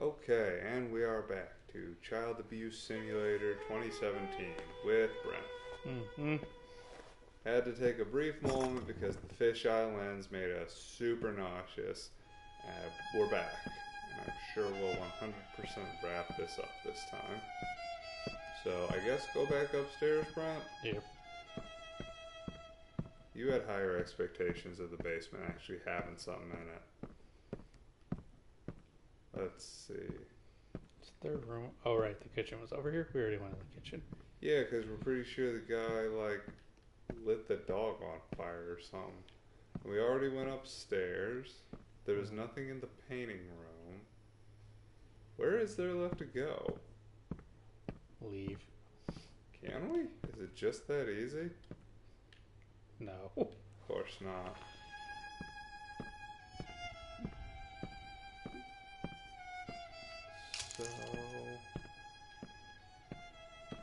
Okay, and we are back to Child Abuse Simulator 2017 with Brent. Had to take a brief moment because the fisheye lens made us super nauseous. We're back, and I'm sure we'll 100% wrap this up this time. So I guess go back upstairs, Brent? Yep. You had higher expectations of the basement actually having something in it. Let's see. It's third room. Oh, right. The kitchen was over here. We already went in the kitchen. Yeah, because we're pretty sure the guy, lit the dog on fire or something. We already went upstairs. There was nothing in the painting room. Where is there left to go? Leave. Can we? Is it just that easy? No. Of course not. So...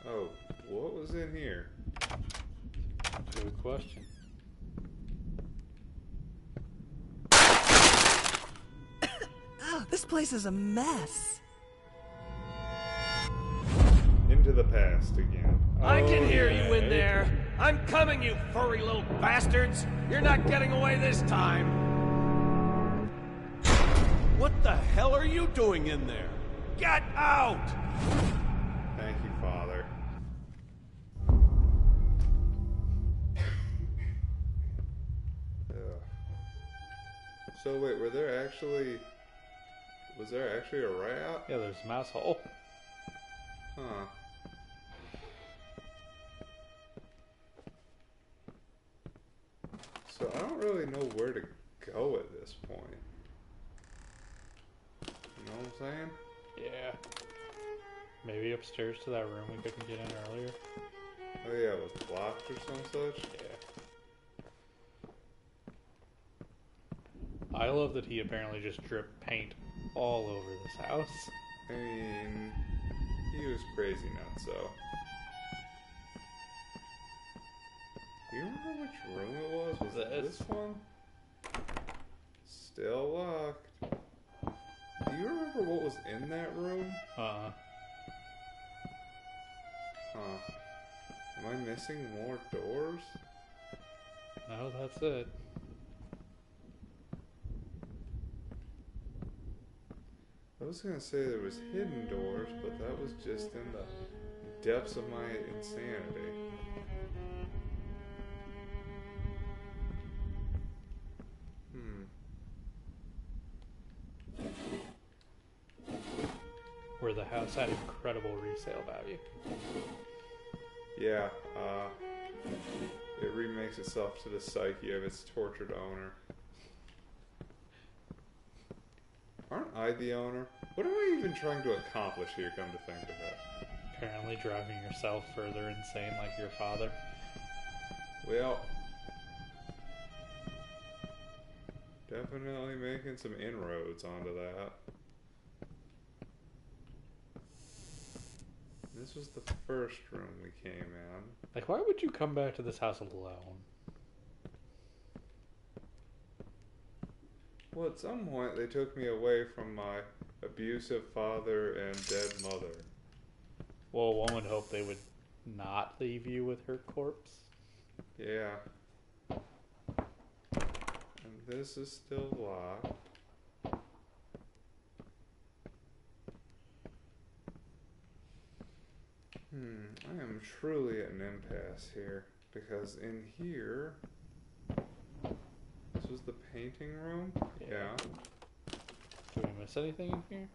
Oh, what was in here? Good question. This place is a mess. Into the past again. I can hear you in there. I'm coming, you furry little bastards. You're not getting away this time. What the hell are you doing in there? Get out! Thank you, Father. Ugh. So wait, was there actually a rat? Yeah, there's a mouse hole. Huh. So I don't really know where to go at this point. You know what I'm saying? Yeah. Maybe upstairs to that room we couldn't get in earlier. Oh yeah, it was blocked or some such? Yeah. I love that he apparently just dripped paint all over this house. I mean, he was crazy nuts, though. Do you remember which room it was? Was it this one? Still locked. Do you remember what was in that room? Huh. Am I missing more doors? No, that's it. I was gonna say there was hidden doors, but that was just in the depths of my insanity. Where the house had incredible resale value. Yeah, it remakes itself to the psyche of its tortured owner. Aren't I the owner? What am I even trying to accomplish here, come to think of it? Apparently driving yourself further insane like your father. Well, definitely making some inroads onto that. This was the first room we came in. Like, why would you come back to this house alone? Well, at some point they took me away from my abusive father and dead mother. Well, one would hope they would not leave you with her corpse. Yeah. And this is still locked. I am truly at an impasse here, because in here, this was the painting room? Yeah. Did we miss anything in here?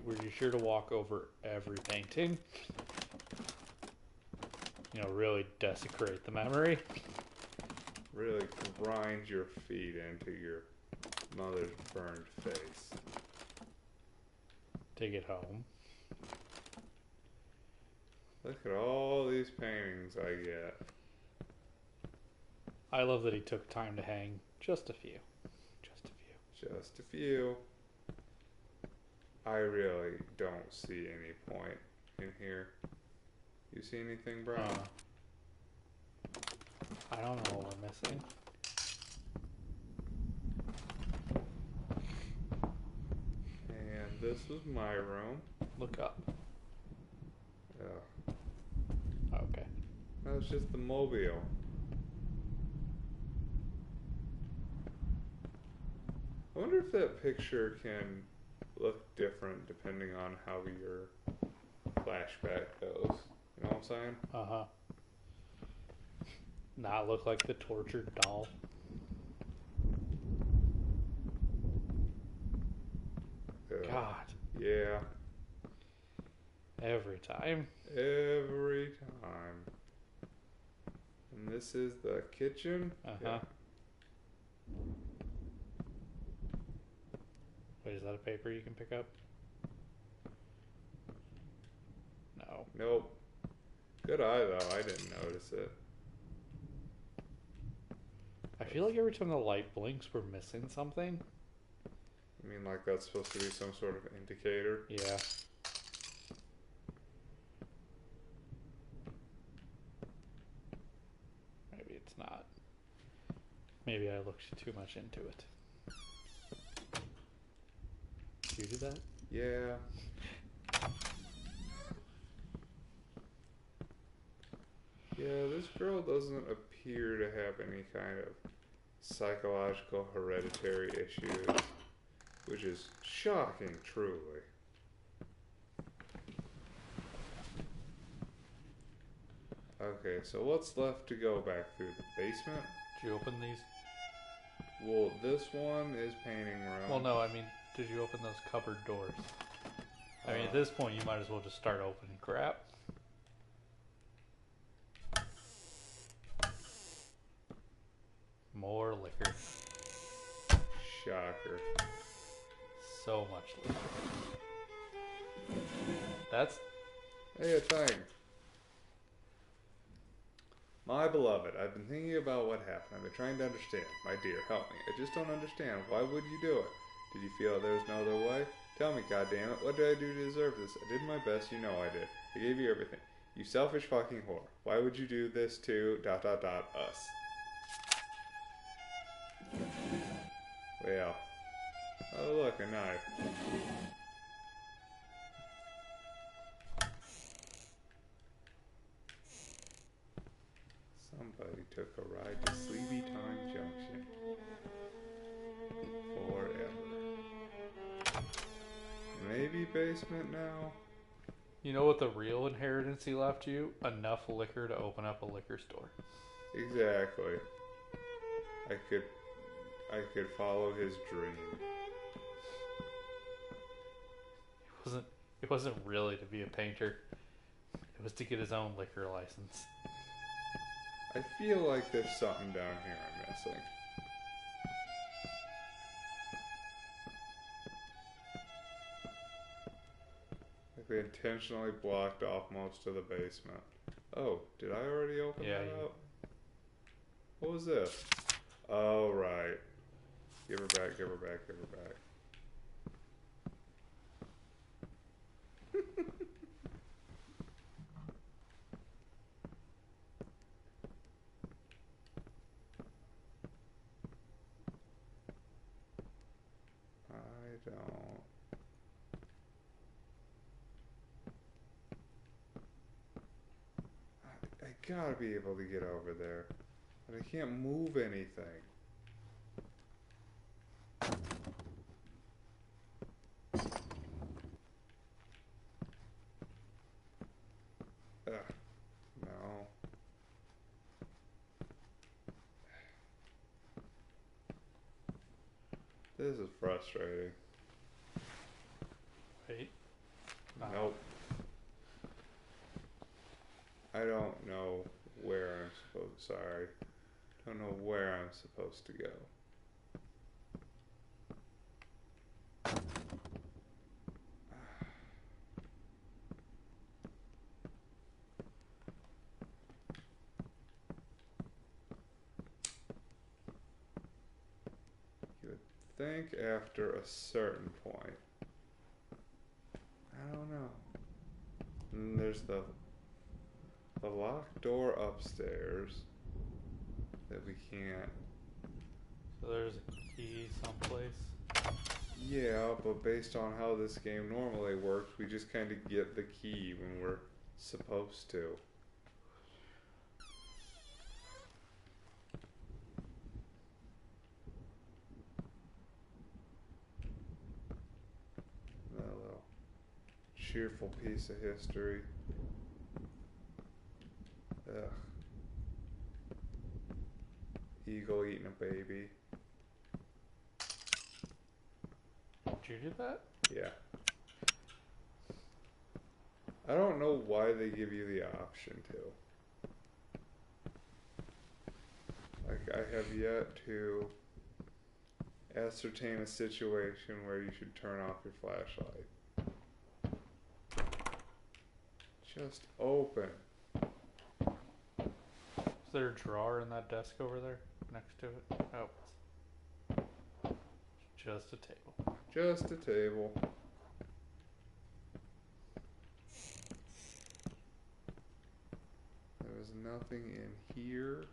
Were you sure to walk over every painting? You know, really desecrate the memory? Really grind your feet into your mother's burned face. Take it home. Look at all these paintings I get. I love that he took time to hang just a few. Just a few. Just a few. I really don't see any point in here. You see anything, Brian? I don't know what we're missing. this was my room. Look up. Yeah. Okay. That was just the mobile. I wonder if that picture can look different depending on how your flashback goes. You know what I'm saying? Uh-huh. Not look like the tortured doll. God. Yeah. Every time. Every time. And this is the kitchen? Uh-huh. Yeah. Wait, is that a paper you can pick up? No. Nope. Good eye, though. I didn't notice it. I feel like every time the light blinks, we're missing something. I mean, like that's supposed to be some sort of indicator. Yeah. Maybe it's not. Maybe I looked too much into it. You do that? Yeah. Yeah, this girl doesn't appear to have any kind of psychological hereditary issues, which is shocking, truly. Okay, so what's left to go back through the basement? Did you open these? Well, this one is painting room. Well, no, I mean, did you open those cupboard doors? I mean, at this point, you might as well just start opening crap. More liquor. Shocker. So much liquor. That's... Hey, a thing. My beloved, I've been thinking about what happened. I've been trying to understand. My dear, help me. I just don't understand. Why would you do it? Did you feel there was no other way? Tell me, goddammit. What did I do to deserve this? I did my best. You know I did. I gave you everything. You selfish fucking whore. Why would you do this to ... us? Well. Oh, look, a knife. Somebody took a ride to Sleepy Time Junction. Forever. Maybe basement now? You know what the real inheritance he left you? Enough liquor to open up a liquor store. Exactly. I could follow his dream. It wasn't really to be a painter. It was to get his own liquor license. I feel like there's something down here I'm missing. Like they intentionally blocked off most of the basement. Oh, did I already open that up? What was this? Oh, right. Give her back, give her back, give her back. I gotta be able to get over there. But I can't move anything. No. This is frustrating. Wait. Nope. I don't know where I'm supposed. Sorry. Don't know where I'm supposed to go. You would think after a certain point. I don't know. And there's the locked door upstairs that we can't. So there's a key someplace. Yeah, but based on how this game normally works, we just kind of get the key when we're supposed to. A little cheerful piece of history. Ugh. Eagle eating a baby. Did you do that? Yeah. I don't know why they give you the option to. Like, I have yet to ascertain a situation where you should turn off your flashlight. Just open. Is there a drawer in that desk over there next to it? Oh. Just a table. Just a table. There was nothing in here.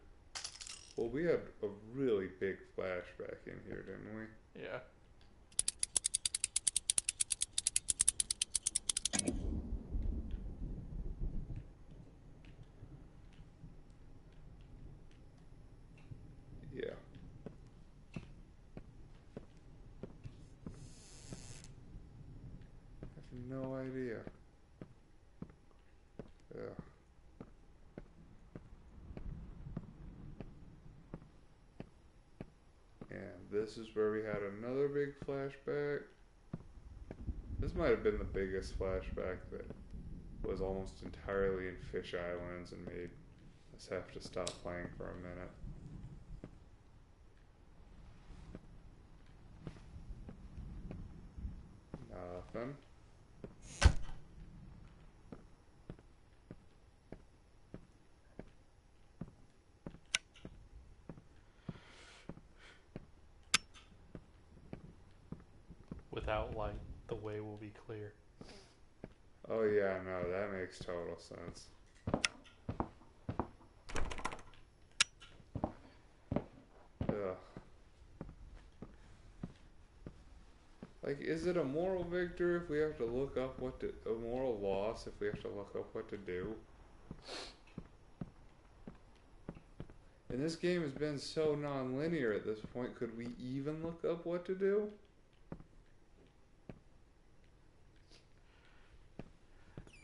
Well, we had a really big flashback in here, didn't we? Yeah. Yeah. I have no idea. Yeah. And this is where we had another big flashback. This might have been the biggest flashback that was almost entirely in Fish Islands and made us have to stop playing for a minute. Nothing. Without light, the way will be clear. Oh yeah, no, that makes total sense. Ugh. Like, is it a moral victory if we have to look up what to... a moral loss if we have to look up what to do? And this game has been so non-linear at this point, could we even look up what to do?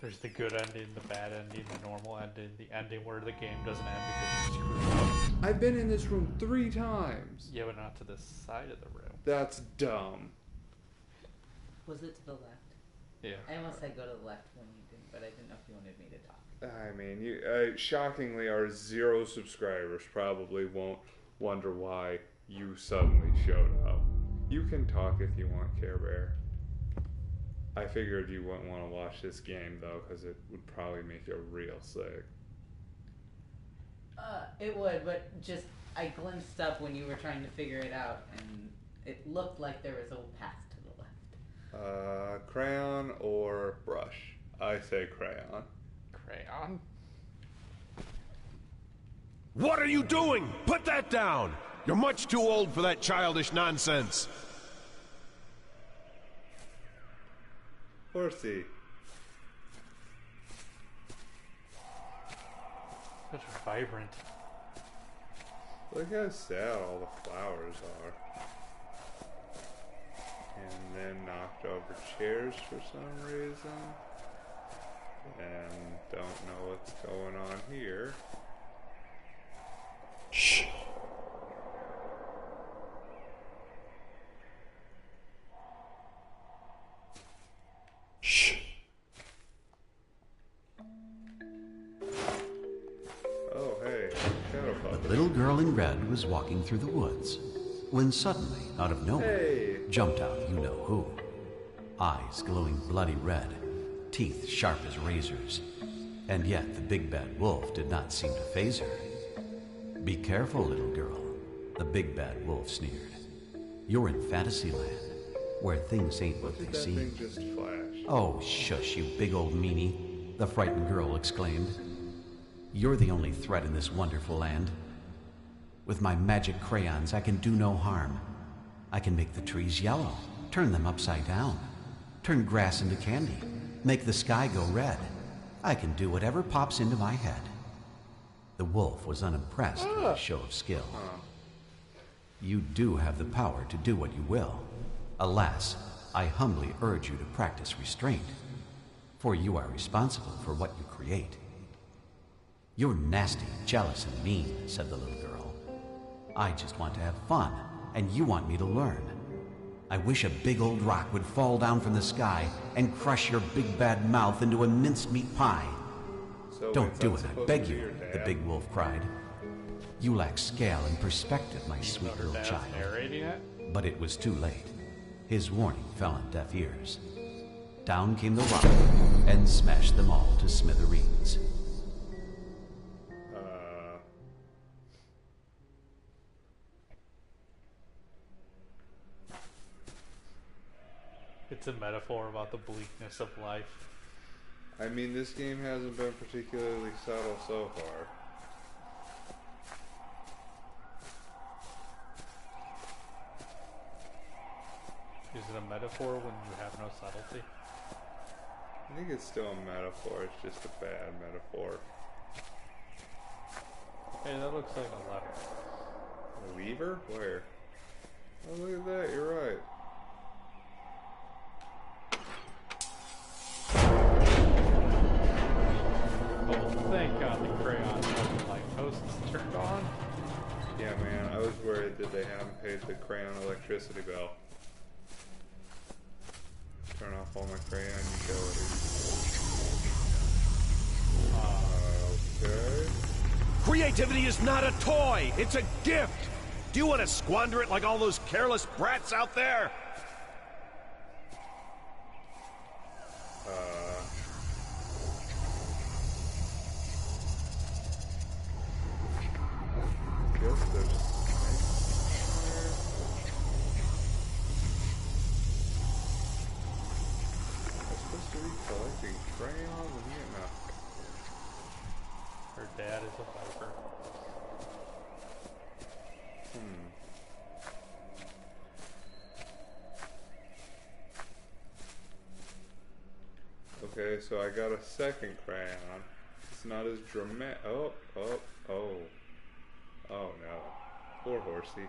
There's the good ending, the bad ending, the normal ending, the ending where the game doesn't end because you screwed up. I've been in this room 3 times. Yeah, but not to the side of the room. That's dumb. Was it to the left? Yeah. I almost said go to the left when you didn't, but I didn't know if you wanted me to talk. I mean, you shockingly, our 0 subscribers probably won't wonder why you suddenly showed up. You can talk if you want, Care Bear. I figured you wouldn't want to watch this game, though, because it would probably make you real sick. It would, but just, I glimpsed up when you were trying to figure it out, and it looked like there was a path to the left. Crayon or brush? I say crayon. Crayon? What are you doing? Put that down! You're much too old for that childish nonsense. Horsey. Such vibrant. Look how sad all the flowers are. And then knocked over chairs for some reason. And don't know what's going on here. Shh. Shh. Oh, hey, shadow puppet. The little girl in red was walking through the woods when suddenly, out of nowhere, Hey. jumped out you know who. Eyes glowing bloody red, teeth sharp as razors. And yet the big bad wolf did not seem to faze her. Be careful, little girl, the big bad wolf sneered. You're in Fantasyland, where things ain't what Did they that seem. thing just flash? Oh, shush, you big old meanie, the frightened girl exclaimed. You're the only threat in this wonderful land. With my magic crayons, I can do no harm. I can make the trees yellow, turn them upside down, turn grass into candy, make the sky go red. I can do whatever pops into my head. The wolf was unimpressed with his show of skill. You do have the power to do what you will. Alas, I humbly urge you to practice restraint, for you are responsible for what you create. You're nasty, jealous, and mean, said the little girl. I just want to have fun, and you want me to learn. I wish a big old rock would fall down from the sky and crush your big bad mouth into a mincemeat pie. So Don't do it, I beg you, the big wolf cried. You lack scale and perspective, my sweet little child. Narrating it? But it was too late. His warning fell on deaf ears. Down came the rock and smashed them all to smithereens. It's a metaphor about the bleakness of life. I mean, this game hasn't been particularly subtle so far. Is it a metaphor when you have no subtlety? I think it's still a metaphor, it's just a bad metaphor. Hey, that looks like a letter. A lever? Where? Oh, look at that, you're right. Oh, thank God the crayon light post is turned on. Yeah, man, I was worried that they haven't paid the crayon electricity bill. Turn off all my crayon utilities. Okay. Creativity is not a toy, it's a gift. Do you want to squander it like all those careless brats out there? Guess there's I'm supposed to be collecting crayons and getting Her dad is a viper. Okay, so I got a second crayon. It's not as dramatic. Oh no. Poor horsey.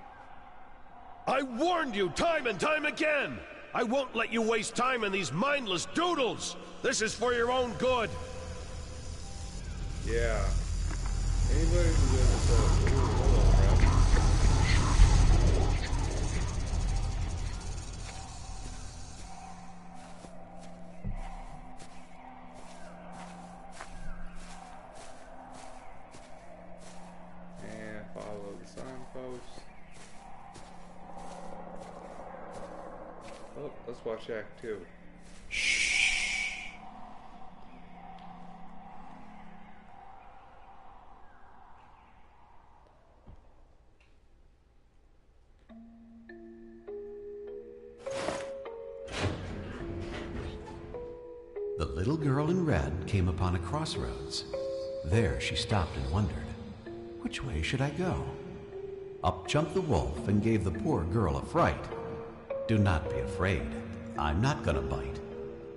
I warned you time and time again! I won't let you waste time in these mindless doodles! This is for your own good! Yeah. Anybody who's ever said, ooh, hold on, Brad. And follow the signpost. Oh, let's watch Act 2. The little girl in red came upon a crossroads. There she stopped and wondered, which way should I go? Up jumped the wolf and gave the poor girl a fright. Do not be afraid, I'm not gonna bite.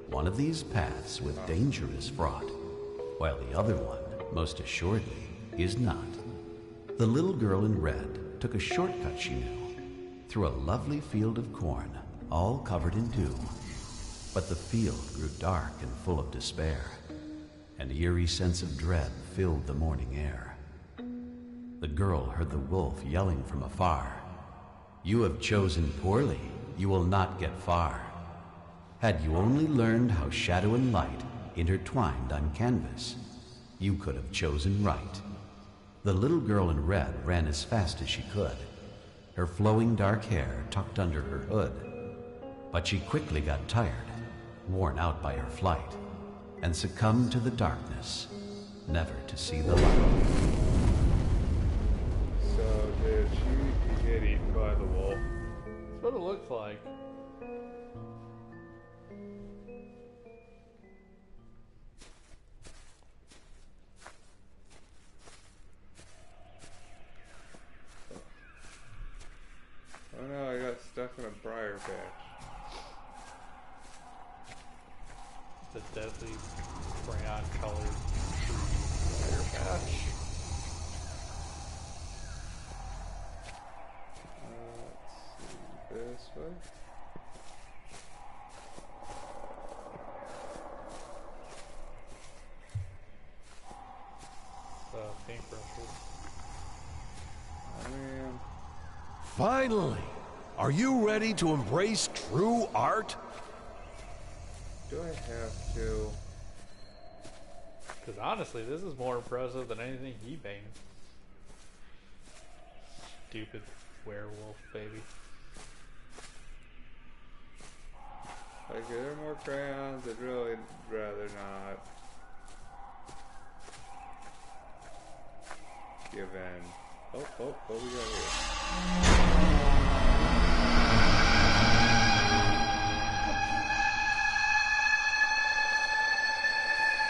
One of these paths with danger is fraught, while the other one, most assuredly, is not. The little girl in red took a shortcut she knew, through a lovely field of corn, all covered in dew. But the field grew dark and full of despair. An eerie sense of dread filled the morning air. The girl heard the wolf yelling from afar, "You have chosen poorly, you will not get far. Had you only learned how shadow and light intertwined on canvas, you could have chosen right." The little girl in red ran as fast as she could, her flowing dark hair tucked under her hood. But she quickly got tired, worn out by her flight, and succumbed to the darkness, never to see the light. So, did she get eaten by the wolf? That's what it looks like. Oh no, I got stuck in a briar patch. It's a deadly crayon colored fire patch. Let's see, this way. Paintbrushes. Oh man. Finally! Are you ready to embrace true art? Do I have to? Because honestly, this is more impressive than anything he painted. Stupid werewolf baby. Like, are there more crayons? I'd really rather not give in. Oh, what we got here?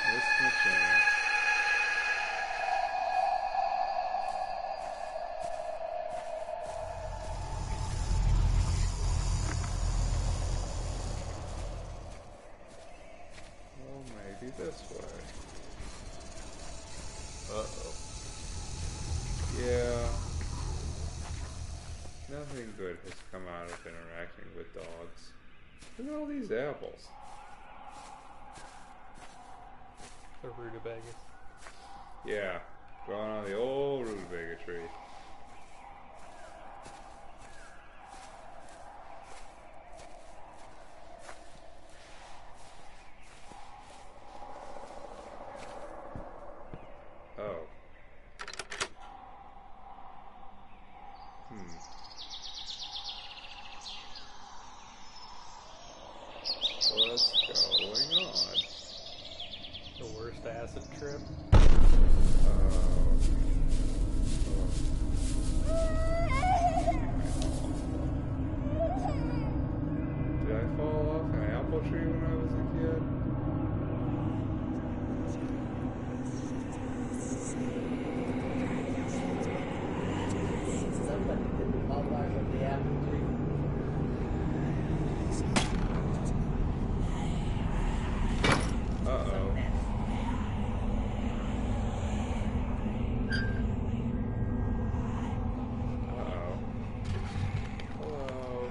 This machine. Well, maybe this way. Uh-oh. Yeah. Nothing good has come out of interacting with dogs. Look at all these apples. The rutabaga. Yeah, growing on the old rutabaga tree. Oh. What's going on? The worst acid trip. Did I fall off an apple tree when I was a kid? Somebody didn't fall off of the apple tree. Uh-oh. Uh-oh. Hello.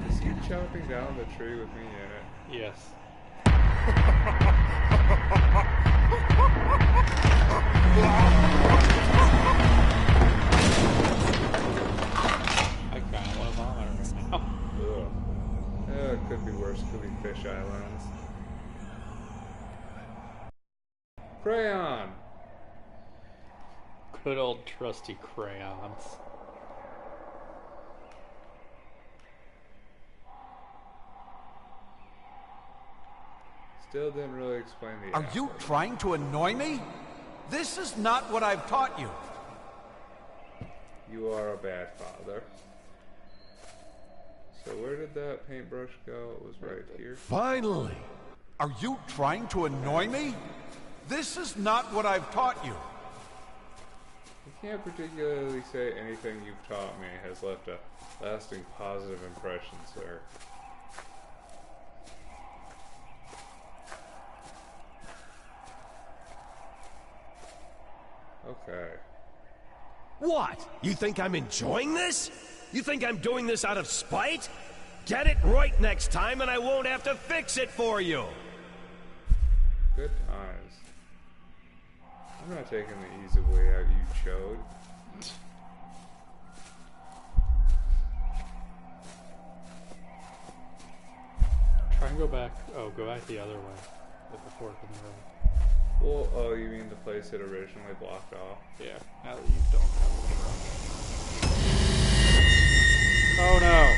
Is he chopping down the tree with me in it? Yes. I kind of want to vomit right now. Ugh. It could be worse. Could be Fish Islands. Crayon! Good old trusty crayons. Still didn't really explain the Are you trying to annoy me? This is not what I've taught you. You are a bad father. So where did that paintbrush go? It was right here. Finally! Are you trying to annoy me? This is not what I've taught you. You can't particularly say anything you've taught me has left a lasting positive impression, sir. Okay. What? You think I'm enjoying this? You think I'm doing this out of spite? Get it right next time and I won't have to fix it for you! Good times. I'm not taking the easy way out, you chode. Try and go back. Oh, go back the other way. With the fork in the road. Well, oh, you mean the place it originally blocked off? Yeah, now that you don't have the truck. Oh no!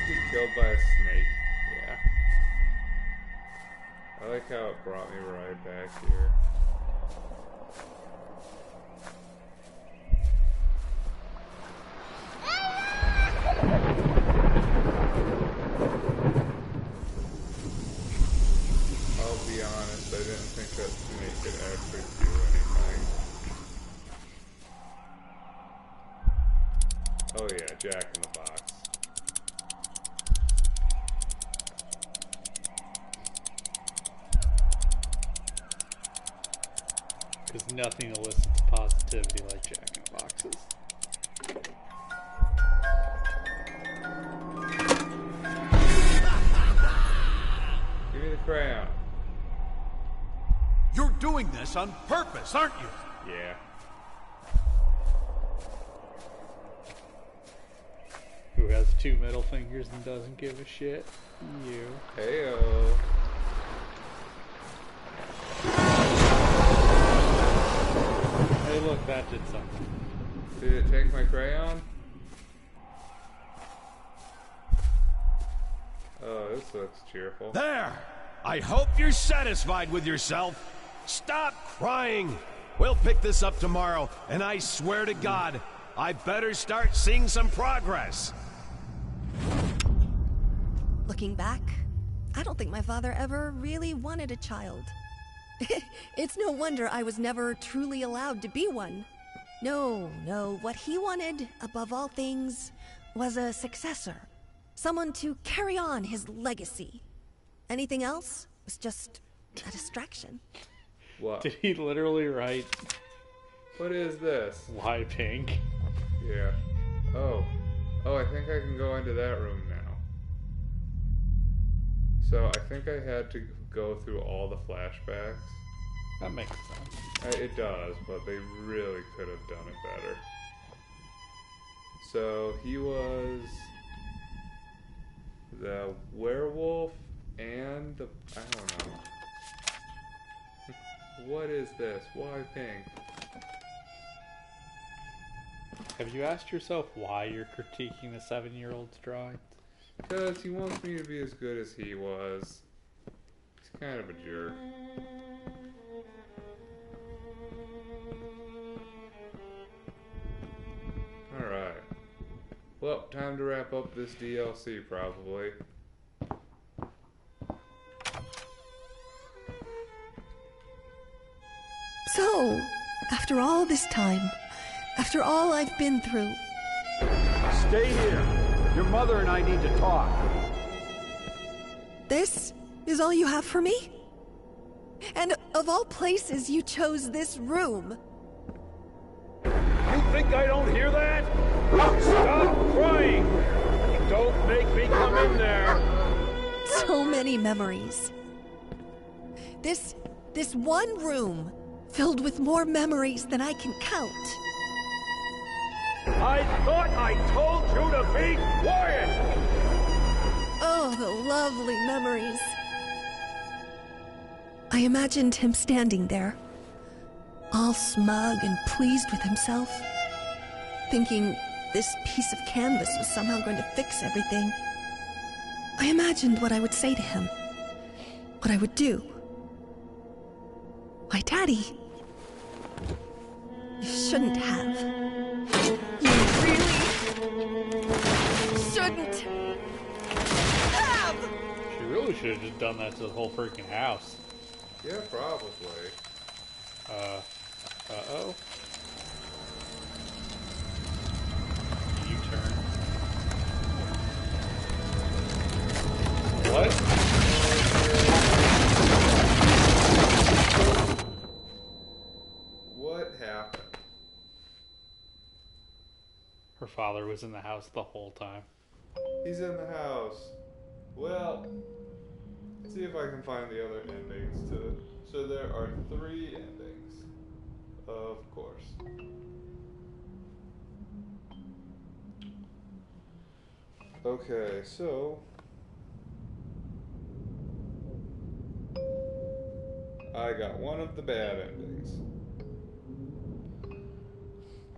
Get killed by a snake. Yeah. I like how it brought me right back here. I'll be honest, I didn't think that snake could actually yeah, Jack in the Box. Because nothing elicits positivity like Jack in the Boxes. Give me the crayon. You're doing this on purpose, aren't you? Yeah. Who has 2 middle fingers and doesn't give a shit? You. Heyo. Hey, look, that did something. Did it take my crayon? Oh, this looks cheerful. There! I hope you're satisfied with yourself. Stop crying. We'll pick this up tomorrow, and I swear to God, I better start seeing some progress. Looking back, I don't think my father ever really wanted a child. It's no wonder I was never truly allowed to be one. No, what he wanted, above all things, was a successor. Someone to carry on his legacy. Anything else was just a distraction. What? Did he literally write, What is this? why pink? Yeah. Oh, I think I can go into that room now. So I think I had to go through all the flashbacks. That makes sense. It does, but they really could have done it better. So he was the werewolf and the... I don't know. What is this? Why pink? Have you asked yourself why you're critiquing the 7-year-old's drawing? Because he wants me to be as good as he was. He's kind of a jerk. Alright. Well, time to wrap up this DLC, probably. So, after all this time, after all I've been through, Stay here. Your mother and I need to talk. this is all you have for me? And of all places, you chose this room. You think I don't hear that? Stop crying! Don't make me come in there! So many memories. This one room, filled with more memories than I can count. I thought I told you to be quiet! Oh, the lovely memories. I imagined him standing there, all smug and pleased with himself, thinking this piece of canvas was somehow going to fix everything. I imagined what I would say to him, what I would do. My daddy, you shouldn't have. You really shouldn't have! She really should have just done that to the whole freaking house. Yeah, probably. Uh-oh. U-turn. What? What happened? Her father was in the house the whole time. He's in the house. Well, let's see if I can find the other endings to it. So there are 3 endings. Of course. Okay, so I got one of the bad endings.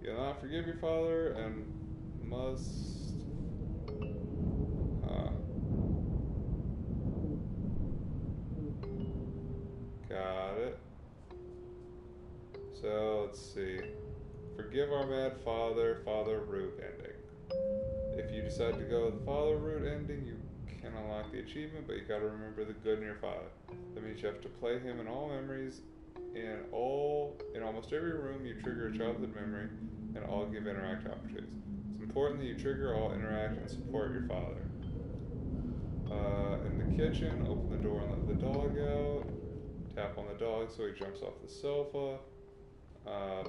You'll not forgive your father and must... Got it. So, let's see. Forgive our mad father, father root ending. If you decide to go with the father root ending, you can unlock the achievement, but you gotta remember the good in your father. That means you have to play him in all memories. In almost every room, you trigger a childhood memory, and all give interact opportunities. It's important that you trigger all, interact, and support your father. In the kitchen, open the door and let the dog out. Tap on the dog so he jumps off the sofa. Blah,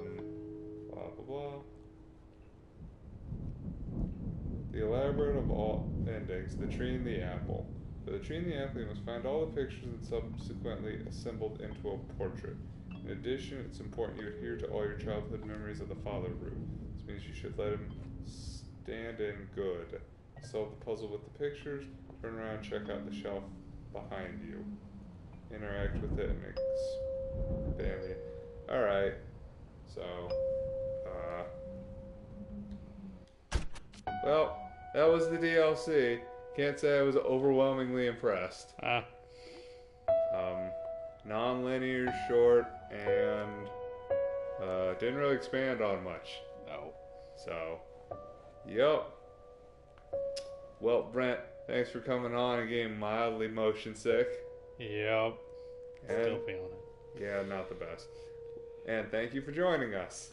blah, blah. The elaborate of all endings, the tree and the apple. For the tree and the apple, you must find all the pictures and subsequently assembled into a portrait. In addition, it's important you adhere to all your childhood memories of the father route. This means you should let him stand in good. Solve the puzzle with the pictures, turn around, check out the shelf behind you. Interact with it and mix family. Alright, so, well, that was the DLC. Can't say I was overwhelmingly impressed. Non-linear, short, and didn't really expand on much. No. So, yep. Well, Brent, thanks for coming on and getting mildly motion sick. Yep. And, still feeling it. Yeah, not the best. And thank you for joining us.